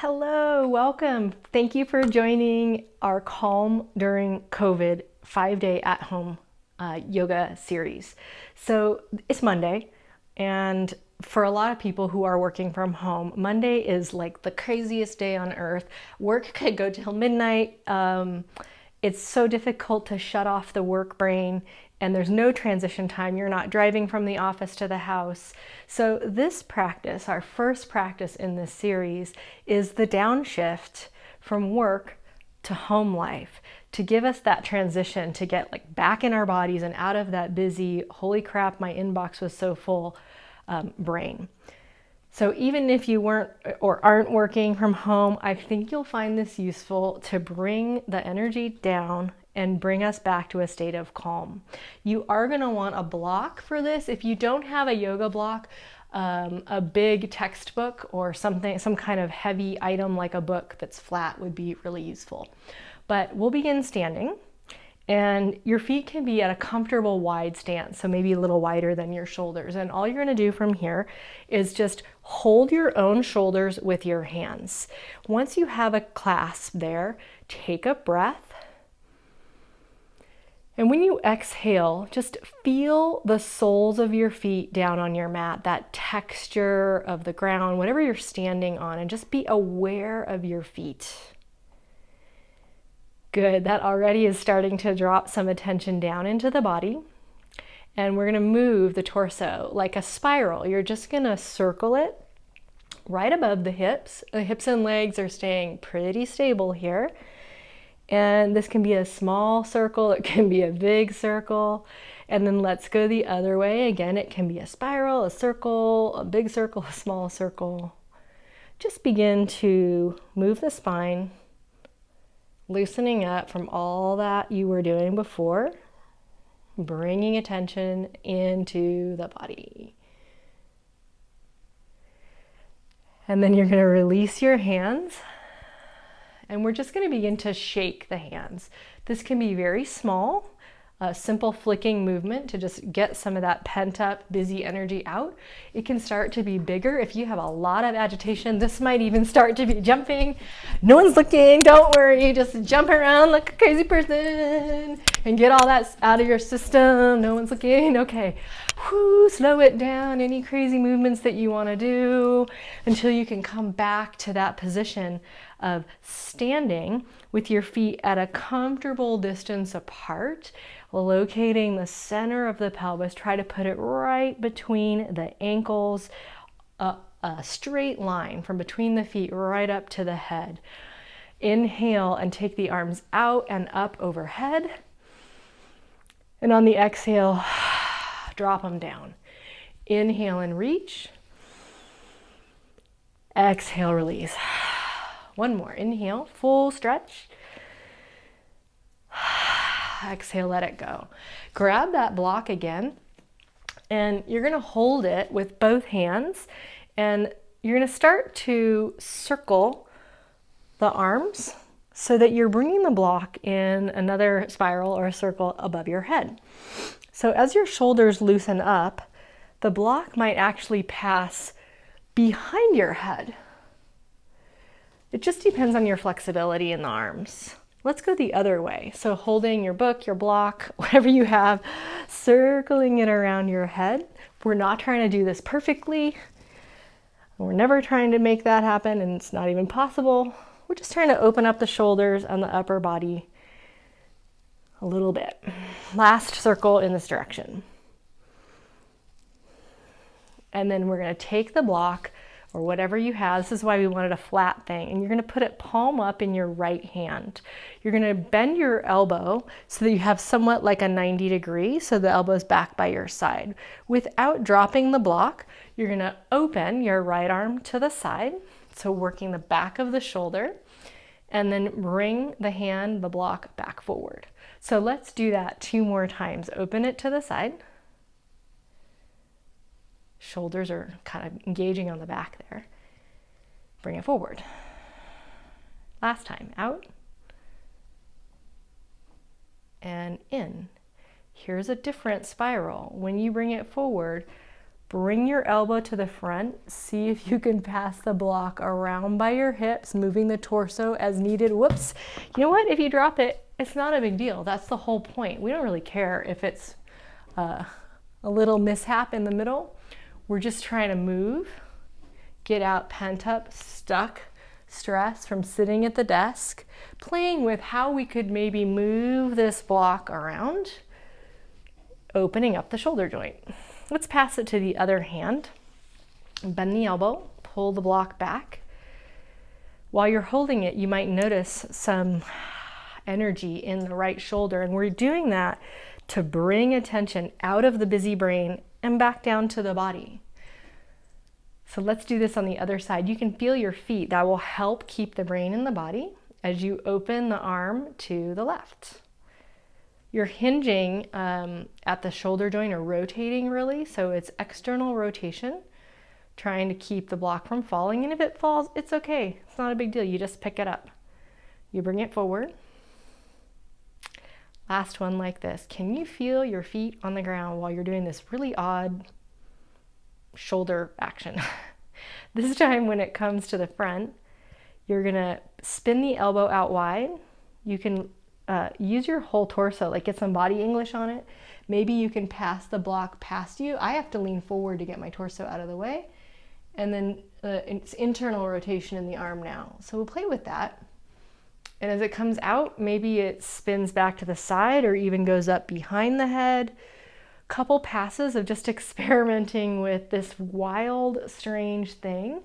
Hello, welcome. Thank you for joining our Calm During COVID 5-day at-home yoga series. So it's Monday, and for a lot of people who are working from home, Monday is like the craziest day on earth. Work could go till midnight. It's so difficult to shut off the work brain, and there's no transition time. You're not driving from the office to the house. So this practice, our first practice in this series, is the downshift from work to home life, to give us that transition to get like back in our bodies and out of that busy, holy crap, my inbox was so full brain. So even if you weren't or aren't working from home, I think you'll find this useful to bring the energy down and bring us back to a state of calm. You are going to want a block for this. If you don't have a yoga block, a big textbook or something, some kind of heavy item like a book that's flat would be really useful. But we'll begin standing. And your feet can be at a comfortable wide stance, so maybe a little wider than your shoulders. And all you're going to do from here is just hold your own shoulders with your hands. Once you have a clasp there, take a breath. And when you exhale, just feel the soles of your feet down on your mat, that texture of the ground, whatever you're standing on, and just be aware of your feet. Good, that already is starting to drop some attention down into the body. And we're gonna move the torso like a spiral. You're just gonna circle it right above the hips. The hips and legs are staying pretty stable here. And this can be a small circle, it can be a big circle. And then let's go the other way. Again, it can be a spiral, a circle, a big circle, a small circle. Just begin to move the spine, loosening up from all that you were doing before, bringing attention into the body. And then you're going to release your hands, and we're just going to begin to shake the hands. This can be very small, a simple flicking movement to just get some of that pent up busy energy out. It can start to be bigger. If you have a lot of agitation, this might even start to be jumping. No one's looking, don't worry, just jump around like a crazy person and get all that out of your system. No one's looking, okay. Whew, slow it down, any crazy movements that you want to do until you can come back to that position of standing with your feet at a comfortable distance apart, locating the center of the pelvis. Try to put it right between the ankles, a straight line from between the feet right up to the head. Inhale and take the arms out and up overhead. And on the exhale, drop them down. Inhale and reach. Exhale, release. One more. Inhale, full stretch. Exhale, let it go. Grab that block again, and you're going to hold it with both hands, and you're going to start to circle the arms so that you're bringing the block in another spiral or a circle above your head. So as your shoulders loosen up, the block might actually pass behind your head. It just depends on your flexibility in the arms. Let's go the other way. So holding your book, your block, whatever you have, circling it around your head. We're not trying to do this perfectly. We're never trying to make that happen, and it's not even possible. We're just trying to open up the shoulders and the upper body a little bit. Last circle in this direction. And then we're going to take the block or whatever you have. This is why we wanted a flat thing. And you're going to put it palm up in your right hand. You're going to bend your elbow so that you have somewhat like a 90 degree, so the elbow is back by your side. Without dropping the block, you're going to open your right arm to the side, so working the back of the shoulder, and then bring the hand, the block, back forward. So let's do that 2 more times. Open it to the side. Shoulders are kind of engaging on the back there. Bring it forward. Last time, out and in. Here's a different spiral. When you bring it forward, Bring your elbow to the front. See if you can pass the block around by your hips, moving the torso as needed. Whoops. You know what? If you drop it, it's not a big deal. That's the whole point. We don't really care if it's a little mishap in the middle. We're just trying to move, get out pent up, stuck stress from sitting at the desk, playing with how we could maybe move this block around, opening up the shoulder joint. Let's pass it to the other hand. Bend the elbow, pull the block back. While you're holding it, you might notice some energy in the right shoulder, and we're doing that to bring attention out of the busy brain and back down to the body. So let's do this on the other side. You can feel your feet. That will help keep the brain in the body as you open the arm to the left. You're hinging at the shoulder joint or rotating really, so it's external rotation, trying to keep the block from falling. And if it falls, it's okay. It's not a big deal. You just pick it up. You bring it forward. Last one like this. Can you feel your feet on the ground while you're doing this really odd shoulder action? This time when it comes to the front, you're gonna spin the elbow out wide. You can use your whole torso, like get some body English on it. Maybe you can pass the block past you. I have to lean forward to get my torso out of the way. And then it's internal rotation in the arm now. So we'll play with that. And as it comes out, maybe it spins back to the side or even goes up behind the head. Couple passes of just experimenting with this wild, strange thing.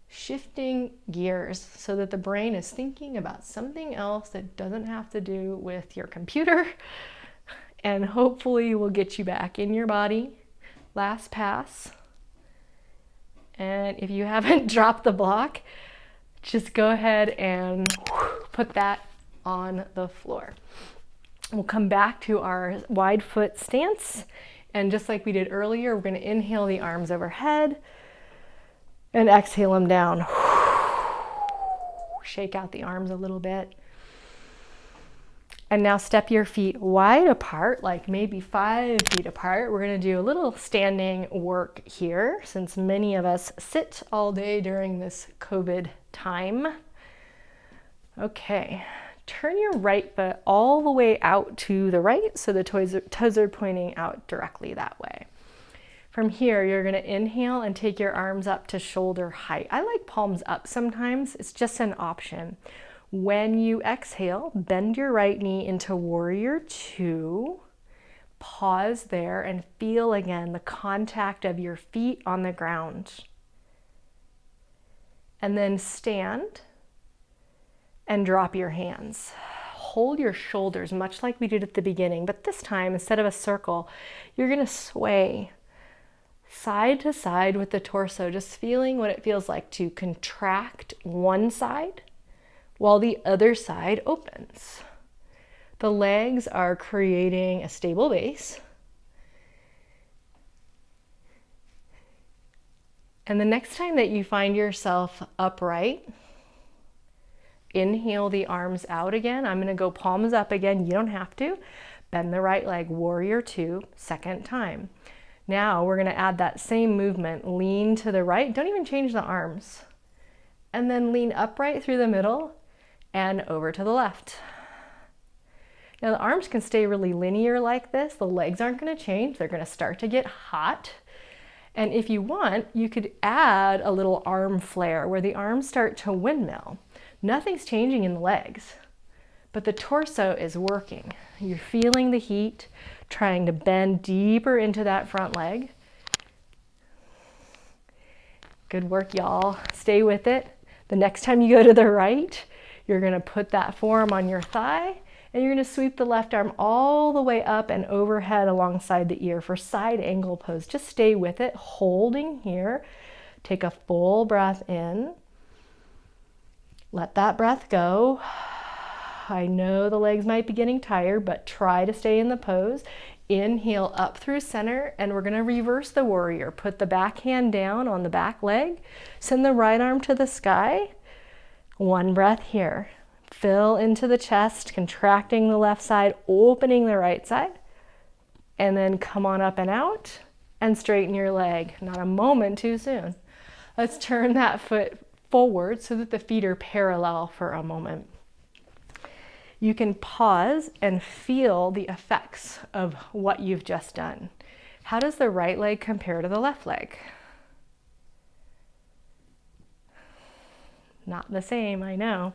Shifting gears so that the brain is thinking about something else that doesn't have to do with your computer, and hopefully will get you back in your body. Last pass. And if you haven't dropped the block, just go ahead and put that on the floor. We'll come back to our wide foot stance, and just like we did earlier, we're going to inhale the arms overhead and exhale them down. Shake out the arms a little bit. And now step your feet wide apart, like maybe 5 feet apart. We're going to do a little standing work here, since many of us sit all day during this COVID time. Okay, turn your right foot all the way out to the right so the toes are pointing out directly that way. From here, you're going to inhale and take your arms up to shoulder height. I like palms up sometimes. It's just an option. When you exhale, bend your right knee into warrior two. Pause there and feel again the contact of your feet on the ground. And then stand and drop your hands. Hold your shoulders much like we did at the beginning, but this time, instead of a circle, you're going to sway side to side with the torso, just feeling what it feels like to contract one side while the other side opens. The legs are creating a stable base. And the next time that you find yourself upright, inhale the arms out again. I'm going to go palms up again. You don't have to. Bend the right leg, warrior two, second time. Now we're going to add that same movement. Lean to the right. Don't even change the arms. And then lean upright through the middle and over to the left. Now the arms can stay really linear like this. The legs aren't going to change. They're going to start to get hot. And if you want, you could add a little arm flare where the arms start to windmill. Nothing's changing in the legs, but the torso is working. You're feeling the heat, trying to bend deeper into that front leg. Good work, y'all. Stay with it. The next time you go to the right, you're going to put that forearm on your thigh, and you're going to sweep the left arm all the way up and overhead alongside the ear for side angle pose. Just stay with it, holding here. Take a full breath in. Let that breath go. I know the legs might be getting tired, but try to stay in the pose. Inhale up through center, and we're going to reverse the warrior. Put the back hand down on the back leg. Send the right arm to the sky. One breath here. Fill into the chest, contracting the left side, opening the right side. And then come on up and out. and straighten your leg. Not a moment too soon. Let's turn that foot forward so that the feet are parallel for a moment. You can pause and feel the effects of what you've just done. How does the right leg compare to the left leg? Not the same, I know.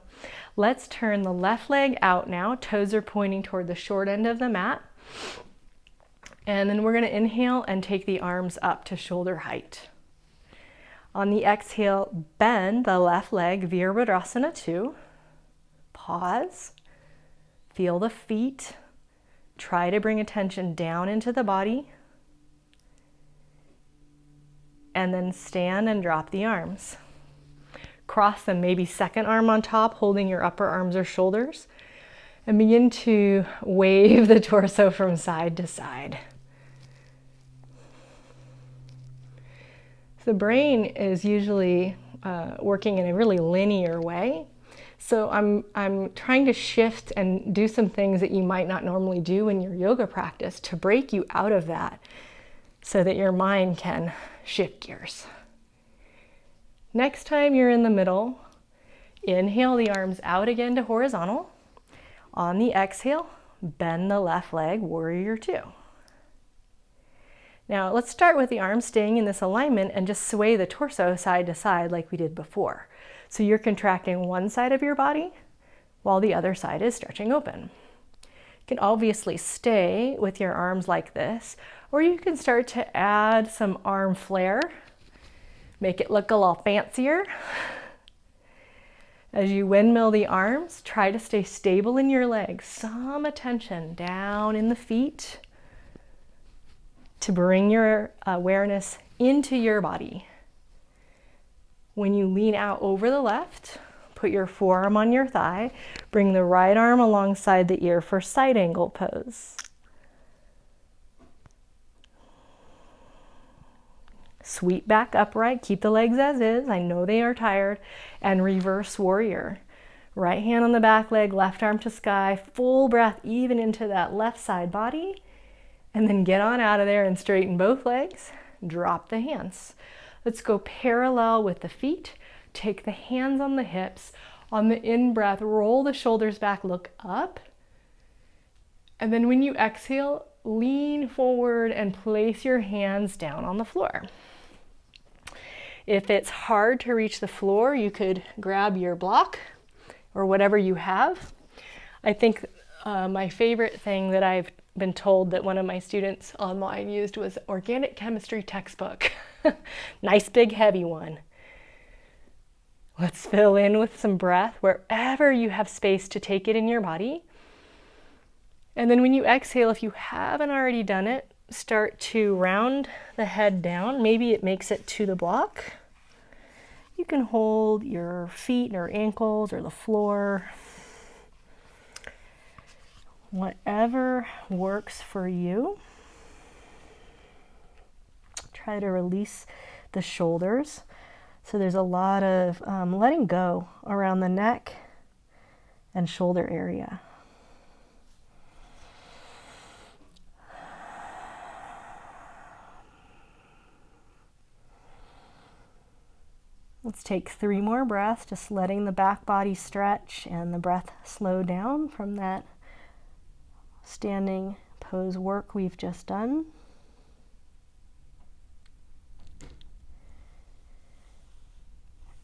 Let's turn the left leg out now. Toes are pointing toward the short end of the mat. And then we're going to inhale and take the arms up to shoulder height. On the exhale, bend the left leg, Virabhadrasana 2. Pause. Feel the feet. Try to bring attention down into the body. And then stand and drop the arms. Cross them, maybe second arm on top, holding your upper arms or shoulders. And begin to wave the torso from side to side. The brain is usually working in a really linear way. So I'm trying to shift and do some things that you might not normally do in your yoga practice to break you out of that so that your mind can shift gears. Next time you're in the middle, inhale the arms out again to horizontal. On the exhale, bend the left leg, warrior 2. Now let's start with the arms staying in this alignment and just sway the torso side to side like we did before. So you're contracting one side of your body while the other side is stretching open. You can obviously stay with your arms like this, or you can start to add some arm flare. Make it look a little fancier. As you windmill the arms, try to stay stable in your legs. Some attention down in the feet to bring your awareness into your body. When you lean out over the left, put your forearm on your thigh. Bring the right arm alongside the ear for side angle pose. Sweep back upright, keep the legs as is. I know they are tired. And reverse warrior. Right hand on the back leg, left arm to sky. Full breath even into that left side body. And then get on out of there and straighten both legs. Drop the hands. Let's go parallel with the feet. Take the hands on the hips. On the in-breath, roll the shoulders back, look up. And then when you exhale, lean forward and place your hands down on the floor. If it's hard to reach the floor, you could grab your block or whatever you have. I think my favorite thing that I've been told that one of my students online used was organic chemistry textbook. Nice big heavy one. Let's fill in with some breath wherever you have space to take it in your body. And then when you exhale, if you haven't already done it, start to round the head down. Maybe it makes it to the block. You can hold your feet or ankles or the floor. Whatever works for you. Try to release the shoulders. So there's a lot of letting go around the neck and shoulder area. Let's take 3 more breaths, just letting the back body stretch and the breath slow down from that standing pose work we've just done.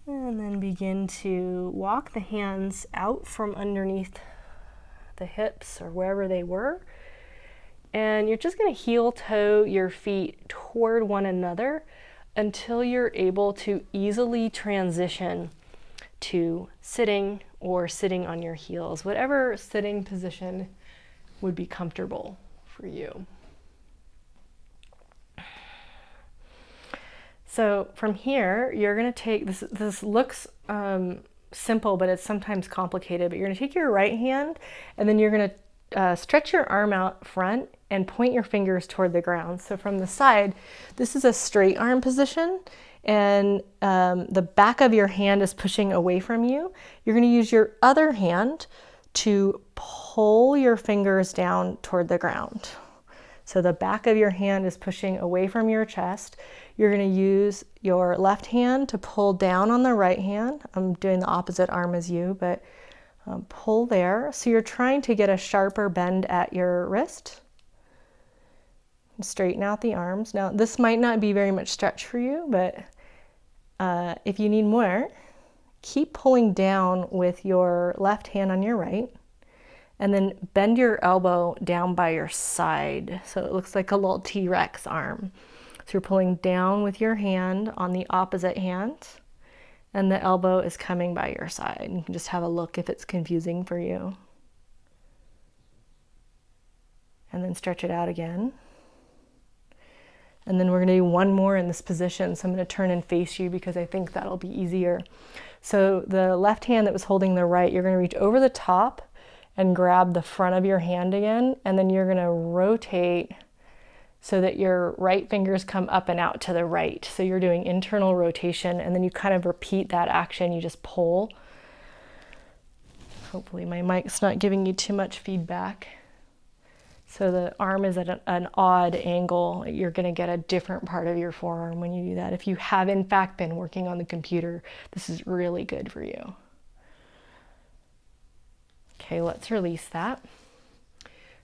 And then begin to walk the hands out from underneath the hips or wherever they were. And you're just going to heel toe your feet toward one another until you're able to easily transition to sitting or sitting on your heels, whatever sitting position would be comfortable for you. So from here, you're going to take, this looks simple, but it's sometimes complicated, but you're going to take your right hand and then you're going to stretch your arm out front and point your fingers toward the ground. So from the side, this is a straight arm position and the back of your hand is pushing away from you. You're going to use your other hand to pull your fingers down toward the ground. So the back of your hand is pushing away from your chest. You're going to use your left hand to pull down on the right hand. I'm doing the opposite arm as you, but pull there. So you're trying to get a sharper bend at your wrist. Straighten out the arms. Now, this might not be very much stretch for you, but if you need more, keep pulling down with your left hand on your right, and then bend your elbow down by your side. So it looks like a little T-Rex arm. So you're pulling down with your hand on the opposite hand, and the elbow is coming by your side. You can just have a look if it's confusing for you. And then stretch it out again. And then we're going to do one more in this position. So I'm going to turn and face you because I think that'll be easier. So the left hand that was holding the right, you're going to reach over the top and grab the front of your hand again. And then you're going to rotate so that your right fingers come up and out to the right. So you're doing internal rotation, and then you kind of repeat that action. You just pull. Hopefully my mic's not giving you too much feedback. So the arm is at an odd angle. You're going to get a different part of your forearm when you do that. If you have in fact been working on the computer, this is really good for you. Okay, let's release that.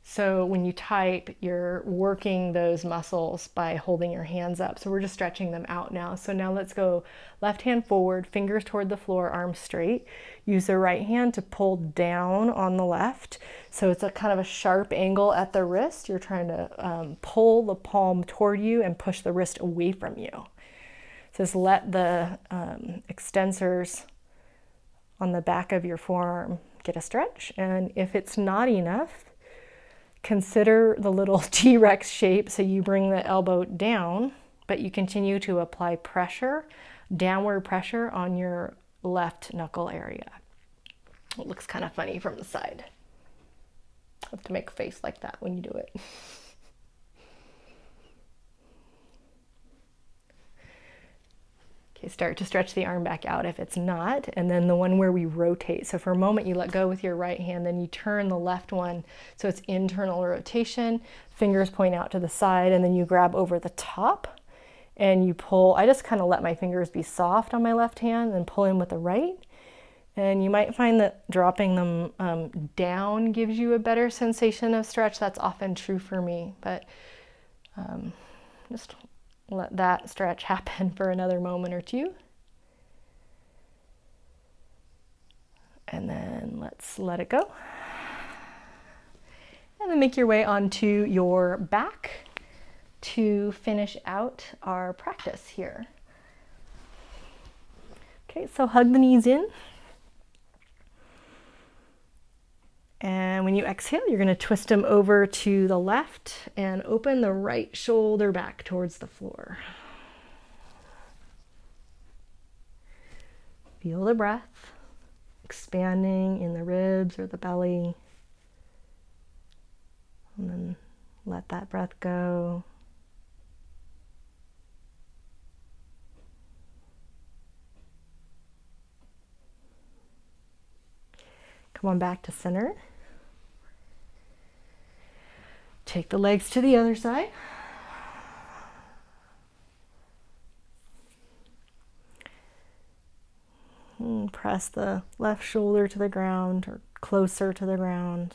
So when you type, you're working those muscles by holding your hands up. So we're just stretching them out now. So now let's go left hand forward, fingers toward the floor, arms straight. Use the right hand to pull down on the left. So it's a kind of a sharp angle at the wrist. You're trying to pull the palm toward you and push the wrist away from you. So just let the extensors on the back of your forearm get a stretch. And if it's not enough, consider the little T-Rex shape. So you bring the elbow down, but you continue to apply pressure, downward pressure on your left knuckle area. It looks kind of funny from the side. I have to make a face like that when you do it. Okay, start to stretch the arm back out if it's not, and then the one where we rotate. So for a moment you let go with your right hand, then you turn the left one so it's internal rotation, fingers point out to the side, and then you grab over the top and you pull. I just kind of let my fingers be soft on my left hand and pull in with the right. And you might find that dropping them down gives you a better sensation of stretch. That's often true for me, but just let that stretch happen for another moment or two. And then let's let it go. And then make your way onto your back to finish out our practice here. Okay, so hug the knees in. And when you exhale, you're going to twist them over to the left and open the right shoulder back towards the floor. Feel the breath expanding in the ribs or the belly. And then let that breath go. Come on back to center. Take the legs to the other side. And press the left shoulder to the ground or closer to the ground.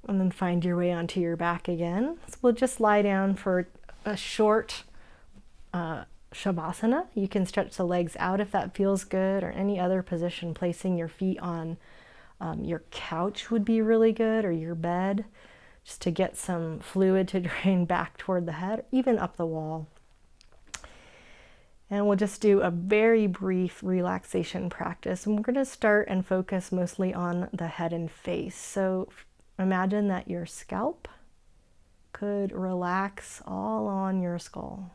And then find your way onto your back again. So we'll just lie down for a short Shavasana. You can stretch the legs out if that feels good, or any other position. Placing your feet on your couch would be really good, or your bed, just to get some fluid to drain back toward the head, or even up the wall. And we'll just do a very brief relaxation practice. And we're going to start and focus mostly on the head and face. So imagine that your scalp could relax all on your skull.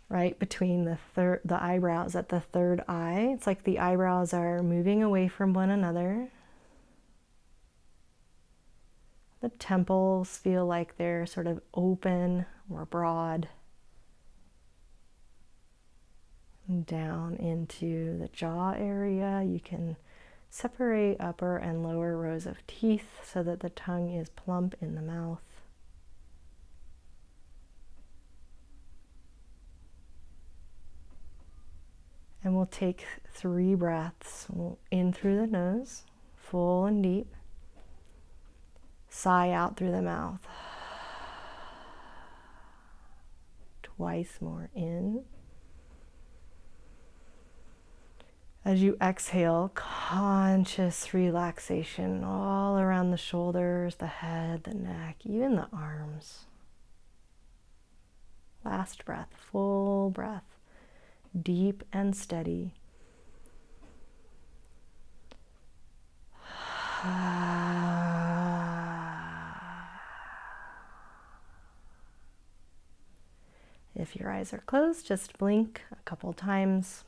Right between the eyebrows at the third eye. It's like the eyebrows are moving away from one another. The temples feel like they're sort of open, more broad. And down into the jaw area. You can separate upper and lower rows of teeth so that the tongue is plump in the mouth. And we'll take 3 breaths in through the nose, full and deep. Sigh out through the mouth. Twice more in. As you exhale, conscious relaxation all around the shoulders, the head, the neck, even the arms. Last breath, full breath, deep and steady. If your eyes are closed, just blink a couple times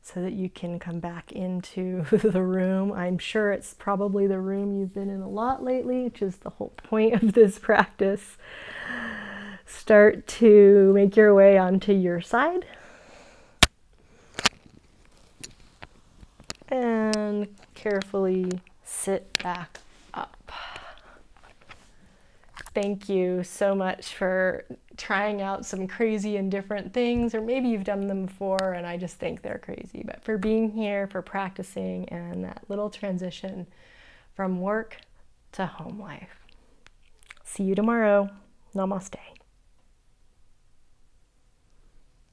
so that you can come back into the room. I'm sure it's probably the room you've been in a lot lately, which is the whole point of this practice. Start to make your way onto your side. And carefully sit back up. Thank you so much for trying out some crazy and different things, or maybe you've done them before and I just think they're crazy, but for being here, for practicing, and that little transition from work to home life. See you tomorrow. Namaste.